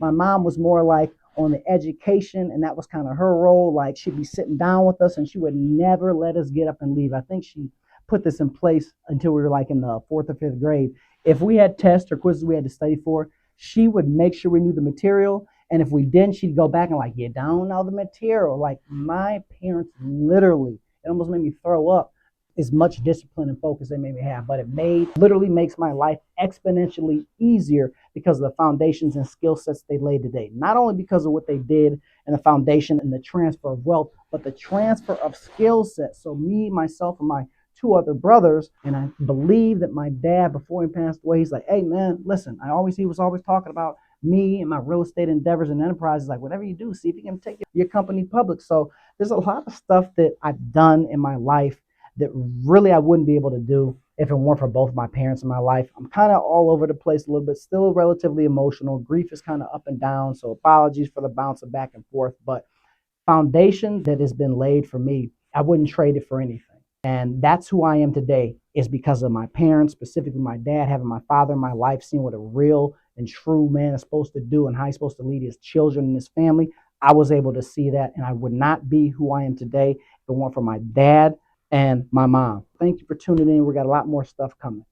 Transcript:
My mom was more like on the education, and that was kind of her role. Like she'd be sitting down with us and she would never let us get up and leave. I think she put this in place until we were like in the fourth or fifth grade. If we had tests or quizzes we had to study for, she would make sure we knew the material. And if we didn't, she'd go back and like, you don't know the material. Like my parents literally, it almost made me throw up as much discipline and focus they made me have. But it literally makes my life exponentially easier because of the foundations and skill sets they laid today. Not only because of what they did and the foundation and the transfer of wealth, but the transfer of skill sets. So me, myself, and my two other brothers, and I believe that my dad, before he passed away, he's like, hey man, listen, he was always talking about me and my real estate endeavors and enterprises. Like whatever you do, see if you can take your company public. So there's a lot of stuff that I've done in my life that really I wouldn't be able to do if it weren't for both my parents in my life. I'm kind of all over the place a little bit, still relatively emotional. Grief is kind of up and down, so apologies for the bouncing back and forth. But foundation that has been laid for me, I wouldn't trade it for anything. And that's who I am today, is because of my parents, specifically my dad, having my father in my life, seeing what a real and true man is supposed to do and how he's supposed to lead his children and his family. I was able to see that, and I would not be who I am today if it weren't for my dad and my mom. Thank you for tuning in. We got a lot more stuff coming.